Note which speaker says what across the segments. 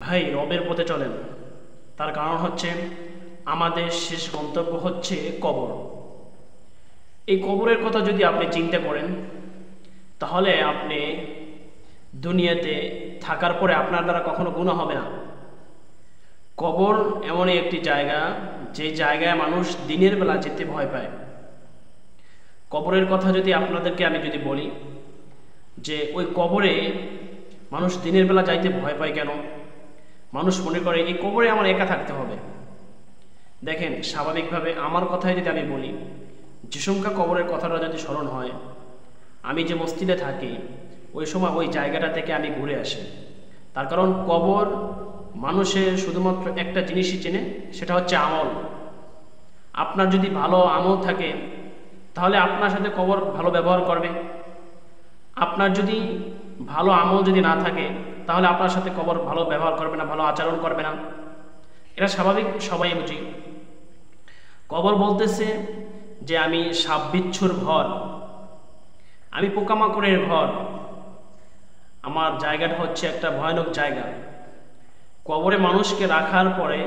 Speaker 1: ভাই রবের পথে চলেন। তার কারণ হচ্ছে আমাদের শেষ গন্তব্য হচ্ছে কবর। এই কবরের কথা যদি আপনি চিন্তা করেন তাহলে আপনি দুনিয়াতে থাকার পরে আপনার দ্বারা কখনো গুনাহ হবে না। কবর এমনই একটি জায়গা যে জায়গায় মানুষ দিনের বেলা যেতে ভয় পায়। কবরের কথা যদি আপনাদেরকে আমি যদি বলি যে ওই কবরে মানুষ দিনের বেলা যাইতে ভয় পায় কেন? মানুষ মনে করে এই কবরে আমার একা থাকতে হবে। দেখেন, স্বাভাবিকভাবে আমার কথাই যদি আমি বলি, যে সংখ্যা কবরের কথাটা যদি স্মরণ হয়, আমি যে মসজিদে থাকি ওই সময় ওই জায়গাটা থেকে আমি ঘুরে আসি। তার কারণ কবর মানুষের শুধুমাত্র একটা জিনিসই চেনে, সেটা হচ্ছে আমল। আপনার যদি ভালো আমল থাকে তাহলে আপনার সাথে কবর ভালো ব্যবহার করবে। আপনার যদি ভালো আমল যদি না থাকে তাহলে আপনার সাথে কবর ভালো ব্যবহার করবে না, ভালো আচরণ করবে না। এটা স্বাভাবিক, সবাই বুঝি। কবর বলতেছে যে আমি সাপ বিচ্ছুর ঘর, আমি পোকামাকড়ের ঘর, আমার জায়গাটা হচ্ছে একটা ভয়ানক জায়গা। কবরে মানুষকে রাখার পরে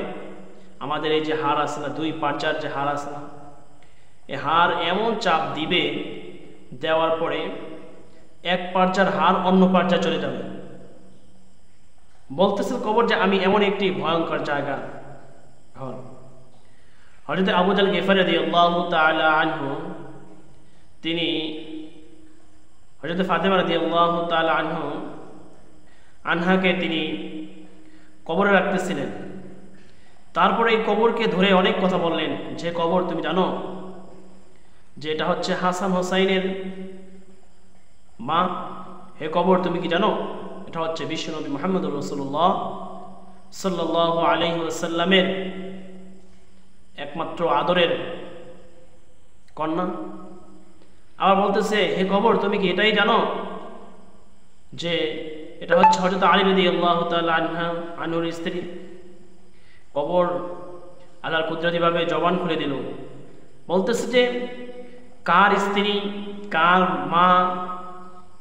Speaker 1: আমাদের এই যে হাড় আছে না, দুই পাঁচার যে হাড় আছে না, এই হাড় এমন চাপ দিবে, দেওয়ার পরে এক পার্চার হাড় অন্য পার্চা চলে যাবে। বলতেছে কবর যে আমি এমন একটি ভয়ঙ্কর জায়গা ঘর। হযরত আবু জাহল গিফারী রাদিয়াল্লাহু তাআলা আনহু, তিনি হযরত ফাতেমা রাদিয়াল্লাহু তাআলা আনহাকে তিনি কবরে রাখতেছিলেন। তারপরে এই কবরকে ধরে অনেক কথা বললেন যে কবর তুমি জানো যে এটা হচ্ছে হাসান হোসাইনের মা? হে কবর তুমি কি জানো এটা হচ্ছে বিশ্বনবী মুহাম্মদুর রাসূলুল্লাহ সাল্লাল্লাহু আলাইহি ওয়াসাল্লামের একমাত্র আদরের কন্যা? আবার বলতেছে হে কবর তুমি কি এটাই জানো যে এটা হচ্ছে হযরত আলী রাদিয়াল্লাহু তাআলা আনহুর স্ত্রী? কবর আল্লাহর কুদরতিভাবে জবান খুলে দিল, বলতেছে যে কার স্ত্রী, কার মা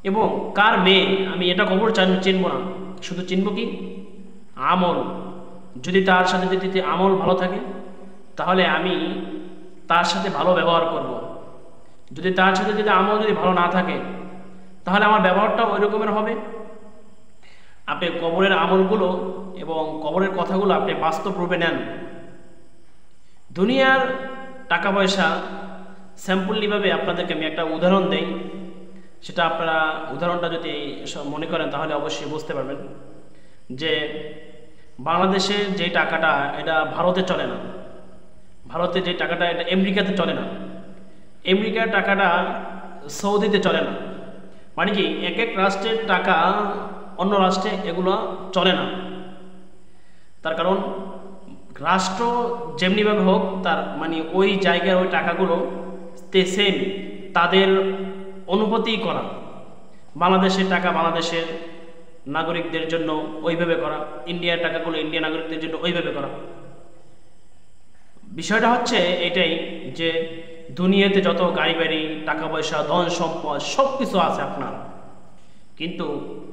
Speaker 1: এবং কার মেয়ে আমি এটা কবর চিনব না, শুধু চিনব কি আমল। যদি তার সাথে যদি আমল ভালো থাকে তাহলে আমি তার সাথে ভালো ব্যবহার করব। যদি তার সাথে যদি আমল যদি ভালো না থাকে তাহলে আমার ব্যবহারটা ওই রকমের হবে। আপনি কবরের আমলগুলো এবং কবরের কথাগুলো আপনি বাস্তব রূপে নেন। দুনিয়ার টাকা পয়সা স্যাম্পললিভাবে আপনাদেরকে আমি একটা উদাহরণ দেই, সেটা আপনারা উদাহরণটা যদি মনে করেন তাহলে অবশ্যই বুঝতে পারবেন যে বাংলাদেশে যে টাকাটা এটা ভারতে চলে না, ভারতে যে টাকাটা এটা আমেরিকাতে চলে না, আমেরিকার টাকাটা সৌদিতে চলে না। মানে কি এক এক রাষ্ট্রের টাকা অন্য রাষ্ট্রে এগুলো চলে না। তার কারণ রাষ্ট্র যেমনিভাবে হোক তার মানে ওই জায়গার ওই টাকাগুলো সেম তাদের অনুভূতি করা। বাংলাদেশের টাকা বাংলাদেশের নাগরিকদের জন্য ওইভাবে করা, ইন্ডিয়ার টাকাগুলো ইন্ডিয়ান নাগরিকদের জন্য ওইভাবে করা। বিষয়টা হচ্ছে এটাই যে দুনিয়াতে যত গাড়ি বাড়ি টাকা পয়সা ধন সম্পদ সব কিছু আছে আপনার, কিন্তু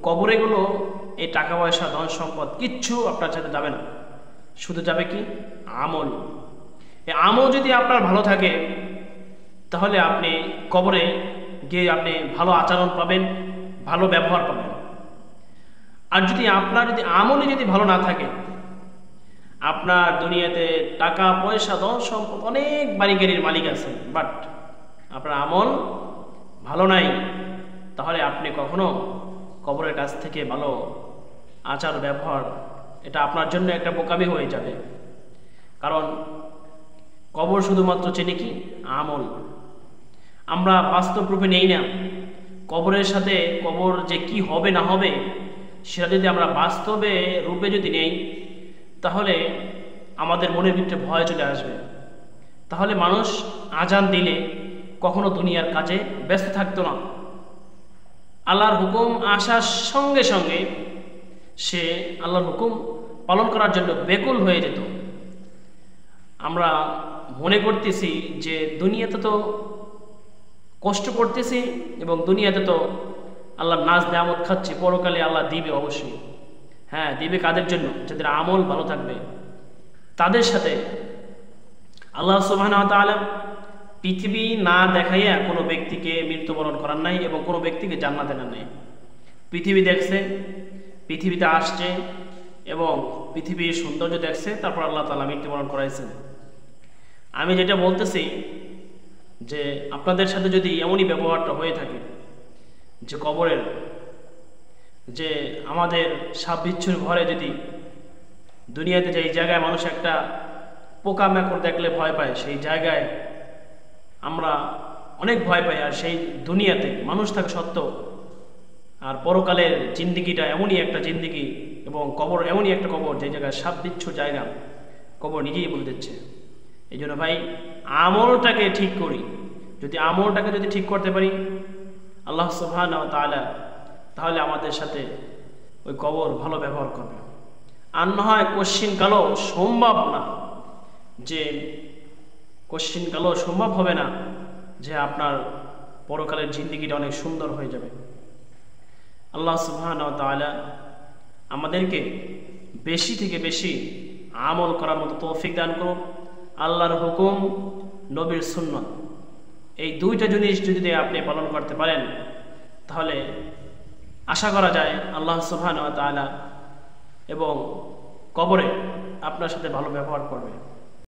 Speaker 1: কবরেগুলো এই টাকা পয়সা ধন সম্পদ কিচ্ছু আপনার সাথে যাবে না, শুধু যাবে কি আমল। এই আমল যদি আপনার ভালো থাকে তাহলে আপনি কবরে গিয়ে আপনি ভালো আচরণ পাবেন, ভালো ব্যবহার পাবেন। আর যদি আপনার যদি আমলই যদি ভালো না থাকে, আপনার দুনিয়াতে টাকা পয়সা ধন সম্পদ অনেক বাড়ি গাড়ির মালিক আছে, বাট আপনার আমল ভালো নাই, তাহলে আপনি কখনো কবরের কাছ থেকে ভালো আচার ব্যবহার এটা আপনার জন্য একটা বোকামি হয়ে যাবে। কারণ কবর শুধুমাত্র চেনে কি আমল, আমরা বাস্তব রূপে নেই না। কবরের সাথে কবর যে কি হবে না হবে সেটা যদি আমরা বাস্তবে রূপে যদি নেই তাহলে আমাদের মনের ভিতরে ভয় চলে আসবে। তাহলে মানুষ আজান দিলে কখনো দুনিয়ার কাজে ব্যস্ত থাকতো না, আল্লাহর হুকুম আসার সঙ্গে সঙ্গে সে আল্লাহর হুকুম পালন করার জন্য ব্যাকুল হয়ে যেত। আমরা মনে করতেছি যে দুনিয়াতে তো কষ্ট করতেছি এবং দুনিয়াতে তো আল্লাহর নাজ নেয়ামত খাচ্ছি, পরকালে আল্লাহ দিবে অবশ্যই। হ্যাঁ, দিবে কাদের জন্য? যাদের আমল ভালো থাকবে তাদের সাথে। আল্লাহ সুবহানাহু ওয়া তাআলা পৃথিবী না দেখাইয়া কোনো ব্যক্তিকে মৃত্যুবরণ করার নাই এবং কোনো ব্যক্তিকে জান্নাতে নেন নাই। পৃথিবী দেখছে, পৃথিবীতে আসছে এবং পৃথিবীর সৌন্দর্য দেখছে, তারপর আল্লাহ তাআলা মৃত্যুবরণ করাইছেন। আমি যেটা বলতেছি যে আপনাদের সাথে যদি এমনই ব্যবহারটা হয়ে থাকে যে কবরের, যে আমাদের সাপ বিচ্ছুর ঘরে যদি দুনিয়াতে যে এই জায়গায় মানুষ একটা পোকামাকড় দেখলে ভয় পায়, সেই জায়গায় আমরা অনেক ভয় পাই, আর সেই দুনিয়াতে মানুষ থাকা সত্ত্বেও, আর পরকালের জিন্দিগিটা এমনই একটা জিন্দিগি এবং কবর এমনই একটা কবর যে জায়গায় সাপ বিচ্ছুর জায়গা, কবর নিজেই বলে দিচ্ছে। এই জন্য ভাই আমলটাকে ঠিক করি। যদি আমলটাকে যদি ঠিক করতে পারি আল্লাহ সুবহানাহু ওয়া তাআলা তাহলে আমাদের সাথে ওই কবর ভালো ব্যবহার করবে। আর না হয় কোশ্চিনকালও সম্ভব না, যে কোশ্চিনকালও সম্ভব হবে না যে আপনার পরকালের জিন্দিগিটা অনেক সুন্দর হয়ে যাবে। আল্লাহ সুবহানাহু ওয়া তাআলা আমাদেরকে বেশি থেকে বেশি আমল করার মতো তৌফিক দান করুন। আল্লাহর হুকুম, নবীর সুন্নাত, এই দুইটা জিনিস যদি আপনি পালন করতে পারেন তাহলে আশা করা যায় আল্লাহ সুবহানাহু ওয়া তাআলা এবং কবরে আপনার সাথে ভালো ব্যবহার করবে।